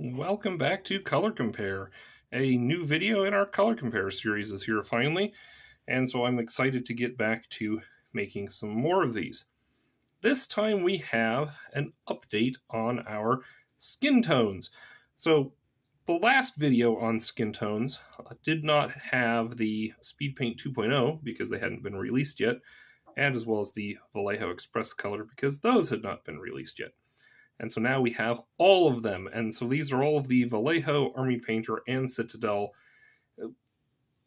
Welcome back to Color Compare. A new video in our Color Compare series is here finally, and so I'm excited to get back to making some more of these. This time we have an update on our skin tones. So the last video on skin tones did not have the SpeedPaint 2.0 because they hadn't been released yet, and as well as the Vallejo Xpress color because those had not been released yet. And so now we have all of them. And so these are all of the Vallejo, Army Painter, and Citadel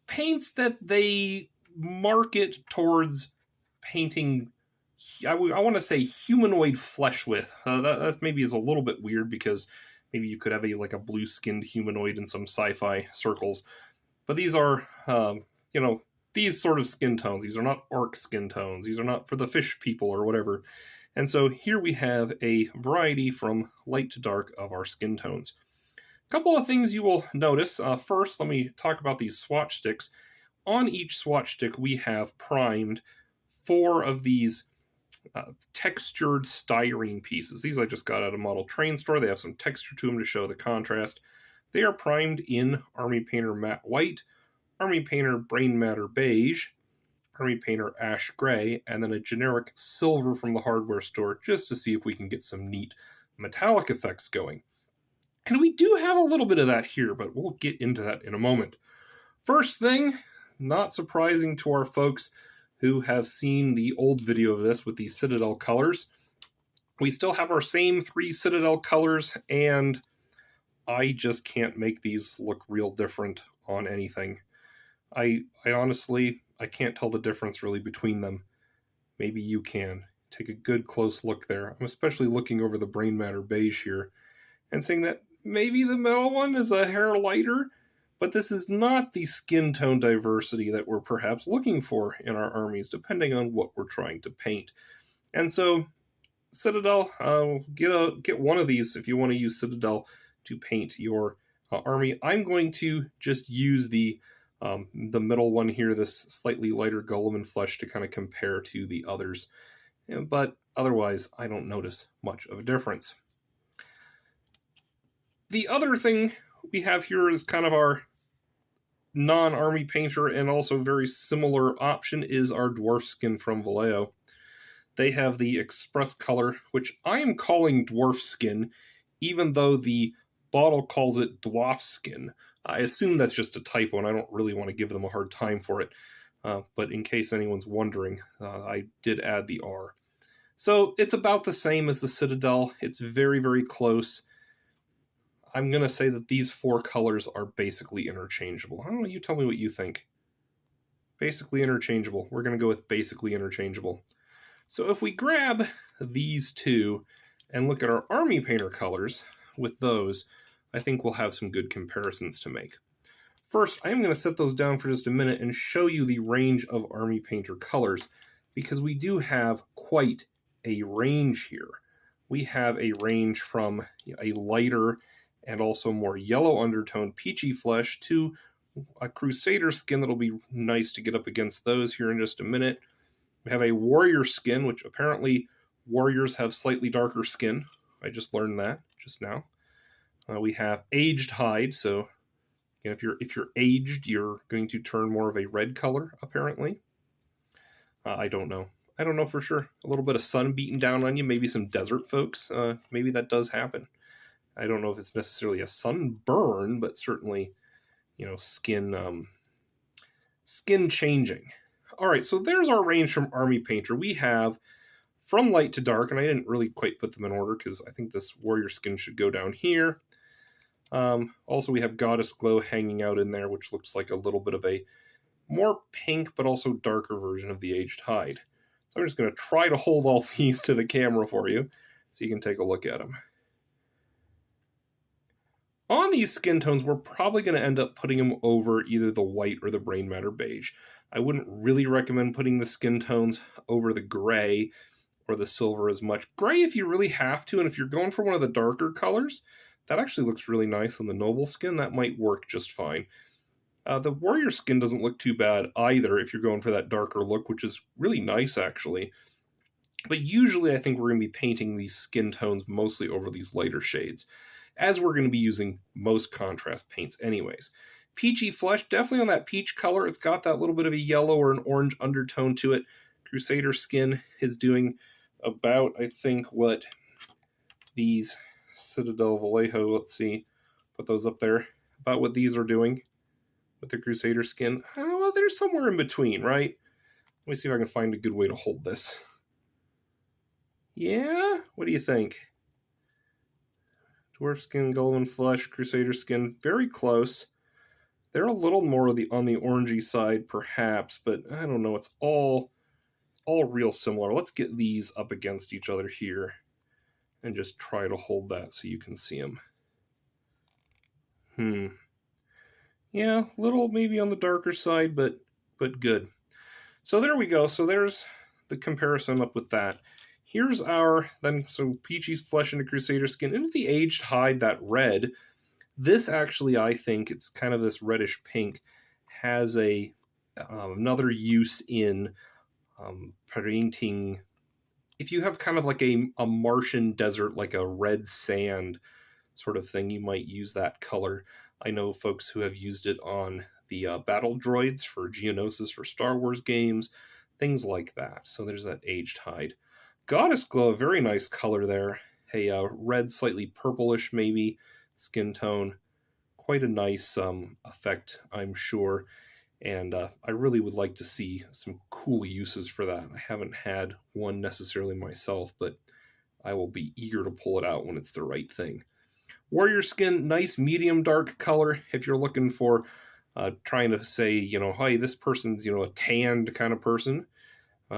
paints that they market towards painting, I want to say humanoid flesh with. That maybe is a little bit weird because maybe you could have a blue-skinned humanoid in some sci-fi circles. But these are, these sort of skin tones. These are not orc skin tones. These are not for the fish people or whatever. And so here we have a variety from light to dark of our skin tones. A couple of things you will notice. First, let me talk about these swatch sticks. On each swatch stick, we have primed 4 of these textured styrene pieces. These I just got at a model train store. They have some texture to them to show the contrast. They are primed in Army Painter Matte White, Army Painter Brainmatter Beige, Army Painter Ash Gray, and then a generic silver from the hardware store just to see if we can get some neat metallic effects going. And we do have a little bit of that here, but we'll get into that in a moment. First thing, not surprising to our folks who have seen the old video of this with the Citadel colors, we still have our same 3 Citadel colors, and I just can't make these look real different on anything. I honestly, I can't tell the difference really between them. Maybe you can. Take a good close look there. I'm especially looking over the Brainmatter Beige here and saying that maybe the middle one is a hair lighter, but this is not the skin tone diversity that we're perhaps looking for in our armies, depending on what we're trying to paint. And so, Citadel, get one of these if you want to use Citadel to paint your army. I'm going to just use the middle one here, this slightly lighter Guilliman Flesh, to kind of compare to the others. But otherwise, I don't notice much of a difference. The other thing we have here is kind of our non-army painter and also very similar option is our Dwarf skin from Vallejo. They have the Xpress color, which I am calling Dwarf skin, even though the bottle calls it Dwaf skin. I assume that's just a typo, and I don't really want to give them a hard time for it. But in case anyone's wondering, I did add the R. So it's about the same as the Citadel. It's very, very close. I'm going to say that these 4 colors are basically interchangeable. I don't know, you tell me what you think. Basically interchangeable. We're going to go with basically interchangeable. So if we grab these 2 and look at our Army Painter colors with those, I think we'll have some good comparisons to make. First, I am going to set those down for just a minute and show you the range of Army Painter colors, because we do have quite a range here. We have a range from a lighter and also more yellow undertone Peachy Flesh to a Crusader Skin that'll be nice to get up against those here in just a minute. We have a Warrior Skin, which apparently warriors have slightly darker skin. I just learned that just now. We have Aged Hide, so if you're aged, you're going to turn more of a red color, apparently. I don't know. I don't know for sure. A little bit of sun beating down on you, maybe some desert folks. Maybe that does happen. I don't know if it's necessarily a sunburn, but certainly, skin changing. All right, so there's our range from Army Painter. We have from light to dark, and I didn't really quite put them in order because I think this Warrior Skin should go down here. Also, we have Goddess Glow hanging out in there, which looks like a little bit of a more pink but also darker version of the Aged Hide. So I'm just going to try to hold all these to the camera for you so you can take a look at them. On these skin tones, we're probably going to end up putting them over either the white or the Brainmatter Beige. I wouldn't really recommend putting the skin tones over the gray or the silver as much. Gray if you really have to, and if you're going for one of the darker colors, that actually looks really nice on the Noble skin. That might work just fine. The Warrior skin doesn't look too bad either if you're going for that darker look, which is really nice actually. But usually I think we're going to be painting these skin tones mostly over these lighter shades. as we're going to be using most contrast paints anyways. Peachy Flesh, definitely on that peach color. It's got that little bit of a yellow or an orange undertone to it. Crusader Skin is doing about, I think, what these Citadel Vallejo, let's see, put those up there, about what these are doing with the Crusader Skin. Oh, well, they're somewhere in between, right? Let me see if I can find a good way to hold this. Yeah? What do you think? Dwarf Skin, Guilliman Flesh, Crusader Skin, very close. They're a little more on the orangey side, perhaps, but I don't know. It's all real similar. Let's get these up against each other here and just try to hold that so you can see them. Yeah, a little maybe on the darker side, but good. So there we go. So there's the comparison up with that. Here's our, so Peachy Flesh into Crusader Skin, into the aged hide, that red. This actually, I think, it's kind of this reddish pink, has another use in painting. If you have kind of like a Martian desert, like a red sand sort of thing, you might use that color. I know folks who have used it on the battle droids for Geonosis for Star Wars games, things like that. So there's that aged hide. Goddess Glow, a very nice color there. A red, slightly purplish maybe skin tone. Quite a nice effect, I'm sure. And I really would like to see some cool uses for that. I haven't had one necessarily myself, but I will be eager to pull it out when it's the right thing. Warrior Skin, nice medium dark color. If you're looking for trying to say, hey, this person's, a tanned kind of person,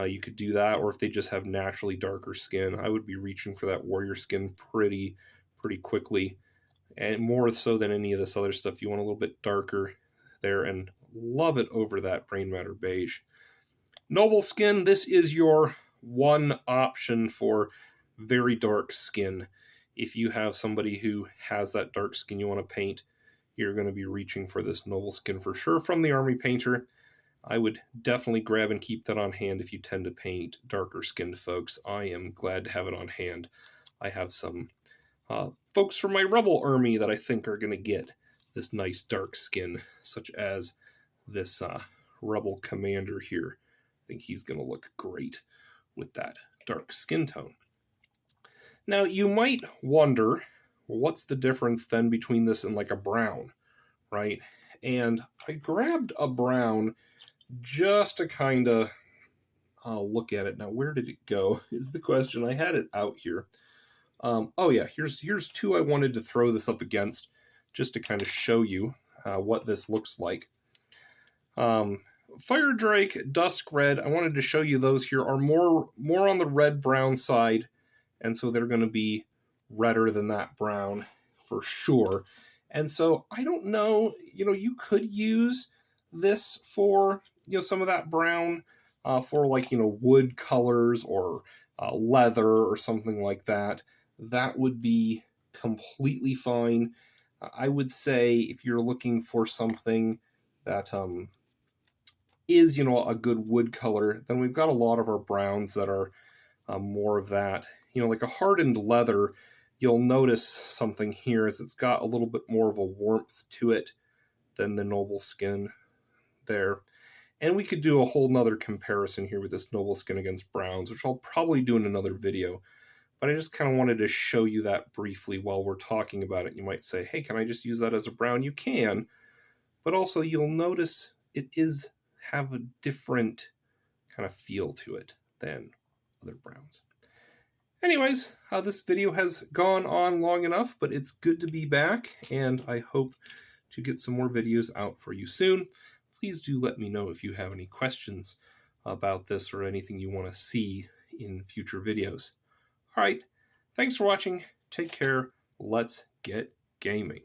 you could do that. Or if they just have naturally darker skin, I would be reaching for that Warrior Skin pretty quickly. And more so than any of this other stuff. You want a little bit darker there, and love it over that Brainmatter Beige. Noble Skin, this is your one option for very dark skin. If you have somebody who has that dark skin you want to paint, you're going to be reaching for this Noble Skin for sure from the Army Painter. I would definitely grab and keep that on hand if you tend to paint darker skinned folks. I am glad to have it on hand. I have some folks from my Rebel Army that I think are going to get this nice dark skin, such as this Rebel Commander here. I think he's going to look great with that dark skin tone. Now, you might wonder, well, what's the difference then between this and like a brown, right? And I grabbed a brown just to kind of look at it. Now, where did it go is the question. I had it out here. Oh yeah, here's two I wanted to throw this up against just to kind of show you what this looks like. Fire Drake, Dusk Red, I wanted to show you those here are more on the red-brown side, and so they're going to be redder than that brown for sure. And so I don't know, you could use this for, some of that brown for like, wood colors or leather or something like that. That would be completely fine. I would say if you're looking for something that is, a good wood color, then we've got a lot of our browns that are more of that. Like a hardened leather, you'll notice something here is it's got a little bit more of a warmth to it than the Noble Skin there. And we could do a whole nother comparison here with this Noble Skin against browns, which I'll probably do in another video. But I just kind of wanted to show you that briefly while we're talking about it. You might say, hey, can I just use that as a brown? You can, but also you'll notice it have a different kind of feel to it than other browns. Anyways, this video has gone on long enough, but it's good to be back, and I hope to get some more videos out for you soon. Please do let me know if you have any questions about this or anything you want to see in future videos. All right, thanks for watching. Take care. Let's get gaming.